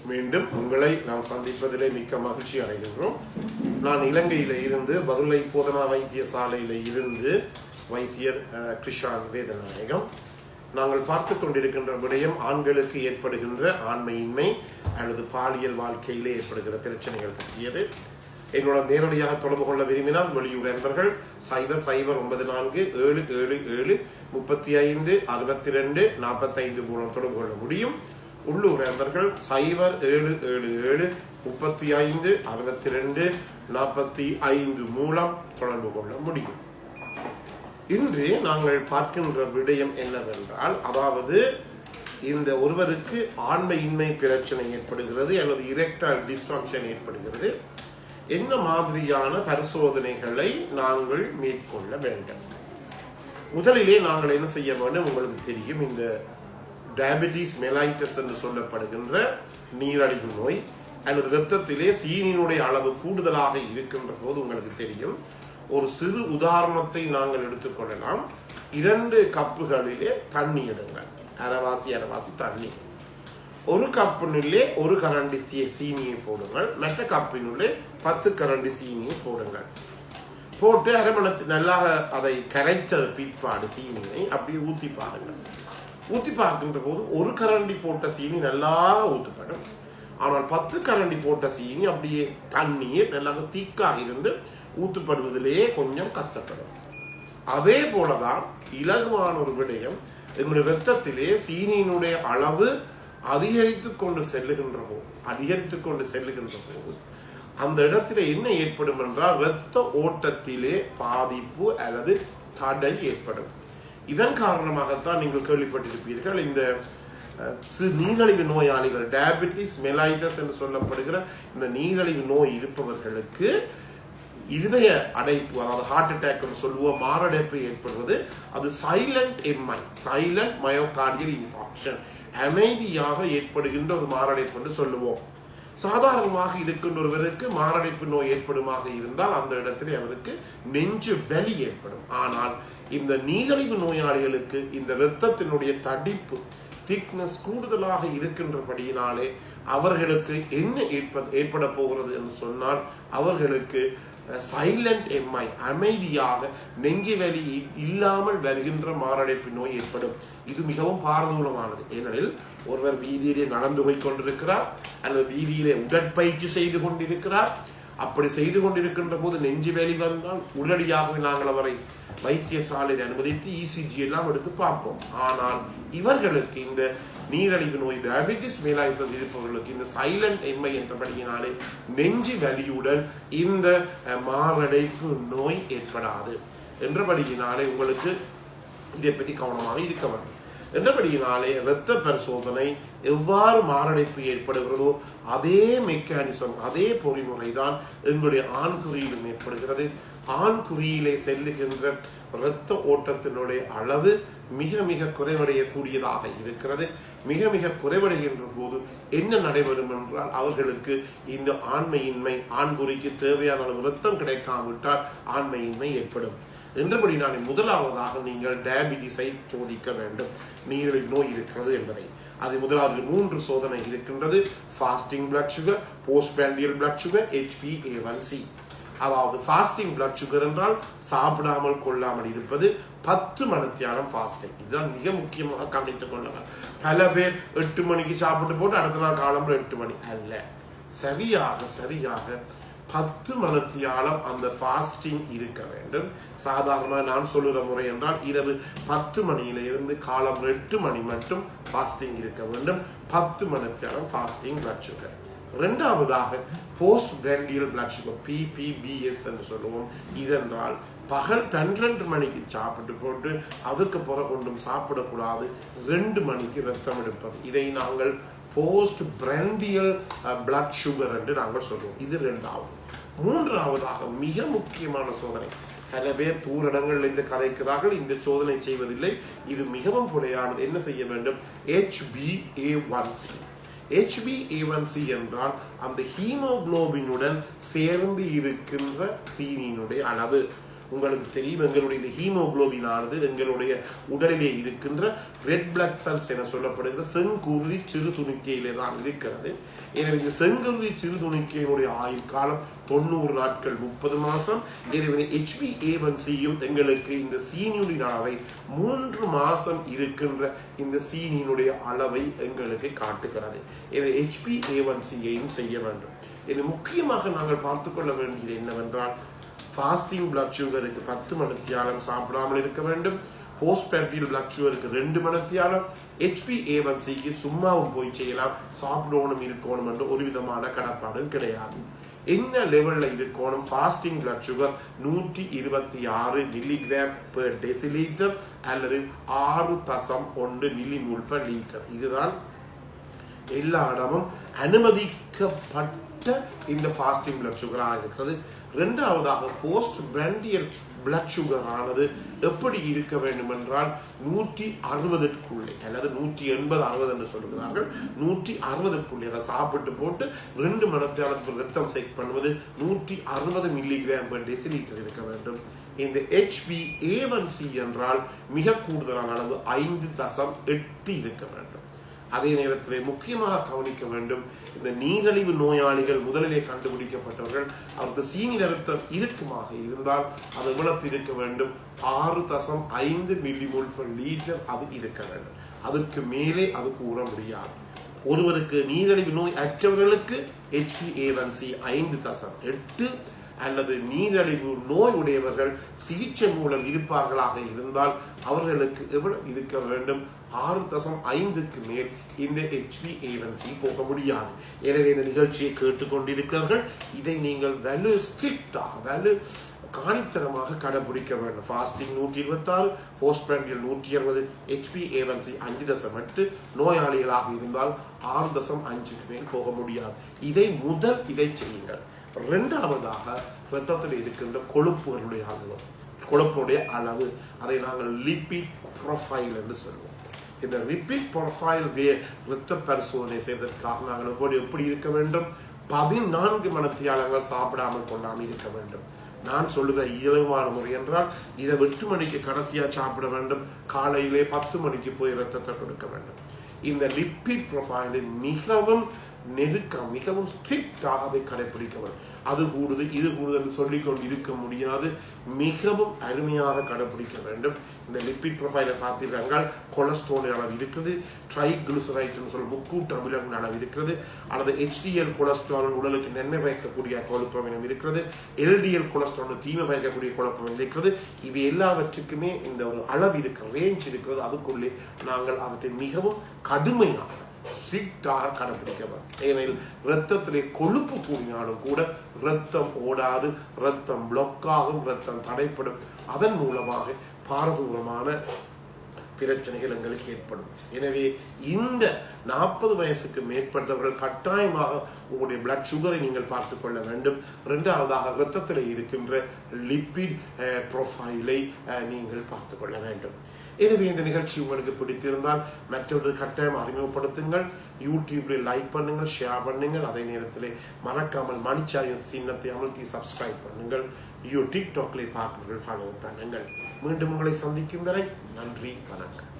மீண்டும் உங்களை நாம் சந்திப்பதிலே மிக்க மகிழ்ச்சி அடைகின்றோம். நான் இலங்கையில இருந்து பதுளை போதனா வைத்தியசாலையில இருந்து வைத்தியர் கிருஷான் வேதநாயகம். நாங்கள் பார்த்து கொண்டிருக்கின்ற விடயம் ஆண்களுக்கு ஏற்படுகின்ற ஆண்மையின்மை அல்லது பாலியல் வாழ்க்கையிலே ஏற்படுகிற பிரச்சனைகள் பற்றியது. எங்களோட நேரடியாக தொடர்பு கொள்ள விரும்பினால் வெளியூர் நண்பர்கள் 0094-7735-62-45 மூலம் தொடர்பு கொள்ள முடியும். உள்ளூர் நண்பர்கள் 0777-35-62-45 மூலம் தொடர்பு கொள்ள முடியும். இன்று நாங்கள் பார்க்கின்ற விடயம் என்னவென்றால், அதாவது இந்த ஒருவருக்கு ஆண்மையின்மை பிரச்சனை ஏற்படுகிறது அல்லது இரெக்டைல் டிஸ்ஃபங்க்ஷன் ஏற்படுகிறது. என்ன மாதிரியான பரிசோதனைகளை நாங்கள் மேற்கொள்ள வேண்டும்? முதலிலே நாங்கள் என்ன செய்ய வேண்டும்? உங்களுக்கு தெரியும், இந்த டயபெட்டிஸ் மெலைட்டஸ் என்று சொல்லப்படுகின்ற நீரழிவு நோய் அல்லது இரத்தத்திலே சீனியினுடைய அளவு கூடுதலாக இருக்கின்ற போது உங்களுக்கு தெரியும், ஒரு சிறு உதாரணத்தை நாங்கள் எடுத்துக்கொள்ளலாம். 2 கப்புகளிலே தண்ணி எடுங்கள், அரைவாசி தண்ணி. ஒரு கப்பினுள்ளே 1 கரண்டி சீனியை போடுங்கள், மற்ற கப்பினுள்ளே 10 கரண்டி சீனியை போடுங்கள். போட்டு அரை மணி நல்லா அதை கரைத்த பிற்பாடு சீனியை அப்படியே ஊற்றி பாருங்கள். ஊற்றி பார்க்கின்ற போது 1 கரண்டி போட்ட சீனி நல்லா ஊற்றப்படும். ஆனால் 10 கரண்டி போட்ட சீனி அப்படியே தண்ணீர் நல்லா திக்காக இருந்து ஊற்றப்படுவதிலேயே கொஞ்சம் கஷ்டப்படும். அதே போலதான் இலகுவான ஒரு விடயம், எங்களுடைய ரத்தத்திலே சீனியினுடைய அளவு அதிகரித்துக் கொண்டு செல்லுகின்ற போது அந்த இடத்துல என்ன ஏற்படும் என்றால், இரத்த ஓட்டத்திலே பாதிப்பு அல்லது தடை ஏற்படும். இதன் காரணமாகத்தான் நீங்கள் கேள்விப்பட்டிருப்பீர்கள், இந்த நீரிழிவு நோயாளிகள், டயபெட்டிஸ் மெலைட்டஸ் என்று சொல்லப்படுகிற இந்த நீரிழிவு நோய் இருப்பவர்களுக்கு இருதய அடைப்பு, அதாவது ஹார்ட் அட்டாக் என்று சொல்லுவோம், மாரடைப்பு ஏற்படுவது. அது silent Mi, silent myocardial infarction, அமைதியாக ஏற்படுகின்ற ஒரு மாரடைப்பு என்று சொல்லுவோம். சாதாரணமாக இருக்கின்ற ஒருவருக்கு மாரடைப்பு நோய் ஏற்படுமாக இருந்தால் அந்த இடத்திலே அவருக்கு நெஞ்சு வலி ஏற்படும். ஆனால் இந்த நீரிழிவு நோயாளிகளுக்கு இந்த இரத்தத்தினுடைய தடிப்பு, திக்னஸ் கூடுதலாக இருக்கின்றபடியினாலே அவர்களுக்கு என்ன ஏற்பட போகிறது என்று சொன்னால், அவர்களுக்கு சைலண்ட் எம்ஐ, அமைதியாக நெஞ்சு வலி இல்லாமல் வருகின்ற மாரடைப்பு நோய் ஏற்படும். இது மிகவும் பாரதூரமானது. ஏனெனில் ஒருவர் வீதியிலே நடந்து போய் கொண்டிருக்கிறார் அல்லது வீதியிலே உடற்பயிற்சி செய்து கொண்டிருக்கிறார். அப்படி செய்து கொண்டிருக்கின்ற போது நெஞ்சு வலி வந்தால் உடனடியாக நாங்கள் அவரை வைத்தியசாலையில் அனுமதித்து இசிஜி எல்லாம் எடுத்து பார்ப்போம். ஆனால் இவர்களுக்கு இந்த நீரிழிவு நோய், டயபெட்டிஸ் மெலைட்டஸ் இருப்பவர்களுக்கு இந்த சைலண்ட் எம்ஐ என்றபடியினாலே நெஞ்சு வலியுடன் இந்த மாரடைப்பு நோய் ஏற்படாது என்றபடியினாலே உங்களுக்கு இதை பற்றி கவனமாக இருக்க வேண்டும். என்றபடியினாலே இரத்த பரிசோதனை எவ்வாறு மாரடைப்பு ஏற்படுகிறதோ அதே மெக்கானிசம், அதே பொறிமுறை தான் எங்களுடைய ஆண்குறியிலும் ஏற்படுகிறது. ஆண்குறியிலே செல்லுகின்ற இரத்த ஓட்டத்தினுடைய அளவு மிக மிக குறைவடையக்கூடியதாக இருக்கிறது. மிக மிக குறைவடைகின்ற போது என்ன நடைபெறும் என்றால், அவர்களுக்கு இந்த ஆண்மையின்மை, ஆண்குறிக்கு தேவையான அளவு இரத்தம் கிடைக்காவிட்டால் ஆண்மையின்மை ஏற்படும். என்றபடி நான் முதலாவதாக நீங்கள் டயபிட்டிஸை சோதிக்க வேண்டும், நீரிழிவு நோய் இருக்கிறது என்பதை. அது முதலாவது 3 சோதனை இருக்கின்றது. Fasting blood sugar, post prandial blood sugar, HbA1c. அதாவது ஃபாஸ்டிங் பிளட் சுகர் என்றால் சாப்பிடாமல் கொள்ளாமல் இருப்பது, 10 மணித்தியாலம் ஃபாஸ்டிங். இதுதான் மிக முக்கியமாக கவனித்துக் கொள்ளுங்கள். பல பேர் 8 மணிக்கு சாப்பிட்டு போட்டு அடுத்த நாள் காலம்புற 8 மணி அல்ல, சரியாக 10 மணித்தியாலம் அந்த ஃபாஸ்டிங் இருக்க வேண்டும். சாதாரண நான் சொல்லுற முறை என்றால் இரவு 10 மணியிலிருந்து காலம் 8 மணி மட்டும் ஃபாஸ்டிங் இருக்க வேண்டும். 10 மணித்தியாலம் ஃபாஸ்டிங் பிளட் சுகர். இரண்டாவதாக post prandial blood sugar, PPBS என்று சொல்லுவோம். இதென்றால் பகல் 12 மணிக்கு சாப்பிட்டு போட்டு அதுக்கு பிறகு ஒன்றும் சாப்பிடக்கூடாது, 2 மணிக்கு ரத்தம் எடுப்பது. இதை நாங்கள் போஸ்ட் பிராண்டியல் பிளட் சுகர் என்று நாங்கள் சொல்லுவோம். இது 2வது. 3வதாக மிக முக்கியமான சோதனை, பல பேர் தூரடங்கள் இந்த கதைக்கிறார்கள், இந்த சோதனை செய்வதில்லை. இது மிகவும் புலையானது. என்ன செய்ய வேண்டும்? HbA1c. HbA1c என்றால் அந்த ஹீமோகுளோபினுடன் சேர்ந்து இருக்கின்ற சீனியினுடைய அளவு. உங்களுக்கு தெரியும், எங்களுடைய இந்த ஹீமோகுளோபின் ஆனது எங்களுடைய உடலிலே இருக்கின்ற ரெட் பிளட் செல்ஸ் என சொல்லப்படுகிற செங்குருதி சிறு துணிக்கையிலே தான் இருக்கிறது. எனவே இந்த செங்குருதி சிறு துணிக்கையினுடைய ஆயுள் காலம் 90 நாட்கள் 30 மாசம். எனவே HbA1cயும் எங்களுக்கு இந்த சீனியுடைய அளவை 3 மாசம் இருக்கின்ற இந்த சீனியினுடைய அளவை எங்களுக்கு காட்டுகிறது. எனவே HbA1cயையும் செய்ய வேண்டும். இது முக்கியமாக நாங்கள் பார்த்துக்கொள்ள வேண்டியது என்னவென்றால், ஃபாஸ்டிங் பிளட் சுகருக்கு 10 மணித்தியாலம் சாப்பிடாமல் இருக்க வேண்டும். போஸ்ட் பேரண்டியல் பிளட் சுகருக்கு 2 மணித்தியாலம். HbA1cக்கு சும்மாவும் போய் செய்யலாம், சாப்பிடணும் இருக்கணும் என்று ஒரு விதமான கடப்பாடும் கிடையாது. என்ன லெவல்ல இருக்கணும்? Fasting blood sugar 126 milligram per decilitre அல்லது 6.1 மில்லிமோல் பெர் லிட்டர். இதுதான் எல்லா இடமும் அனுமதிக்கப்பட்ட இந்த ஃபாஸ்டிங் பிளட் சுகராக இருக்கிறது. இரண்டாவதாக போஸ்ட் பிராண்டியல் பிளட் சுகர் ஆனது எப்படி இருக்க வேண்டும் என்றால் 160க்குள்ளே அல்லது 180-60 என்று சொல்கிறார்கள். 160க்குள்ளே அதை சாப்பிட்டு போட்டு 2 மணித்தியாலத்துக்கு ரத்தம் செக் பண்ணுவது 160 மில்லிகிராம் பெர் டெசிலிட்டர் இருக்க வேண்டும். இந்த HbA1c என்றால் மிக கூடுதலான அளவு 5.8 இருக்க வேண்டும். அதே நேரத்தில் முக்கியமாக கவனிக்க வேண்டும், இந்த நீரிழிவு நோயாளிகள் முதலிலே கண்டுபிடிக்கப்பட்டவர்கள் அவருக்கு சீனி ரத்தம் இருக்குமாக இருந்தால் அது எவ்வளவு இருக்க வேண்டும்? 6.5 மில்லிமோல் பெர் லிட்டர் அது இருக்க வேண்டும். அதற்கு மேலே அது கூற முடியாது. ஒருவருக்கு நீரிழிவு நோய் அற்றவர்களுக்கு HbA1c 5.8 அல்லது நீரிழிவு நோய் உடையவர்கள் சிகிச்சை மூலம் இருப்பார்களாக இருந்தால் அவர்களுக்கு எவ்வளவு இருக்க வேண்டும்? 6.5க்கு மேல் இந்த HbA1c போக முடியாது. எனவே இந்த நிகழ்ச்சியை கேட்டுக்கொண்டிருக்கிறார்கள், இதை நீங்கள் ஸ்ட்ரிக்டாக காணித்தரமாக கடைபிடிக்க வேண்டும். ஃபாஸ்டிங் 126, போஸ்ட் பிராண்டியல் 160, HbA1c 5.8, நோயாளிகளாக இருந்தால் 6.5க்கு மேல் போக முடியாது. இதை செய்யுங்கள். இரண்டாவதாக இரத்தத்தில் இருக்கின்ற கொழுப்புடைய அளவு அதை நாங்கள் லிபிட் ப்ரொஃபைல் என்று சொல்வோம். இந்த லிபிட் ப்ரொஃபைல் இரத்த பரிசோதனை செய்வதற்காக நாங்கள் எப்படி இருக்க வேண்டும்? 14 மணித்தியாலங்கள் சாப்பிடாமல் கொள்ளாமல் இருக்க வேண்டும். நான் சொல்லுகிற இயல்பான முறை என்றால் இதை 8 மணிக்கு கடைசியா சாப்பிட வேண்டும், காலையிலே 10 மணிக்கு போய் இரத்தத்தை கொடுக்க வேண்டும். இந்த லிபிட் ப்ரொஃபைலை மிகவும் மிகவும் ஸ்ட்ரிக்டாக அதை கடைபிடிக்க வேண்டும். அது கூடுது இது கூடுதல் சொல்லிக்கொண்டு இருக்க முடியாது, மிகவும் அருமையாக கடைபிடிக்க வேண்டும். இந்த லிபிட் ப்ரொஃபைலை பார்த்தீர்கள், கொலஸ்ட்ரால் அளவு இருக்கிறது, ட்ரைகிளிசரைட் முக்கூட்டு அமிலம் அளவு இருக்கிறது, அல்லது HDL கொலஸ்ட்ரால் உடலுக்கு நன்மை பயக்கக்கூடிய கொழுப்பமினம் இருக்கிறது, LDL கொலஸ்ட்ரால் தீமை பயக்கக்கூடிய கொழுப்பம் இருக்கிறது. இவை எல்லாவற்றுக்குமே இந்த ஒரு அளவு இருக்கிற ரேஞ்ச் இருக்கிறது. அதுக்குள்ளே நாங்கள் அவற்றை மிகவும் கடுமையாக ஸ்ட்ரிக்டாக கடைபிடிக்க வேண்டும். ஏனெனில் இரத்தத்திலே கொழுப்பு கூடினாலும் கூட இரத்தம் ஓடாது, இரத்தம் பிளாக் ஆகும், இரத்தம் தடைப்படும். அதன் மூலமாக பாரதூரமான பிரச்சனைகள் எங்களுக்கு ஏற்படும். எனவே இந்த 40 வயசுக்கு மேற்பட்டவர்கள் கட்டாயமாக உங்களுடைய பிளட் சுகரை நீங்கள் பார்த்துக் கொள்ள வேண்டும். இரண்டாவதாக இரத்தத்தில் இருக்கின்ற லிபிட் ப்ரொஃபைலை நீங்கள் பார்த்துக் கொள்ள வேண்டும். எனவே இந்த நிகழ்ச்சி உங்களுக்கு பிடித்திருந்தால் மற்றவர்கள் கட்டாயம் அறிமுகப்படுத்துங்கள். யூடியூபில் லைக் பண்ணுங்கள், ஷேர் பண்ணுங்கள். அதே நேரத்தில் மறக்காமல் மணிச்சாயின் சின்னத்தை அமர்த்தி சப்ஸ்கிரைப் பண்ணுங்கள். டிக்டாக்ல பார்க்குங்கள், ஃபாலோ பண்ணுங்கள். மீண்டும் உங்களை சந்திக்கும் வரை நன்றி, வணக்கம்.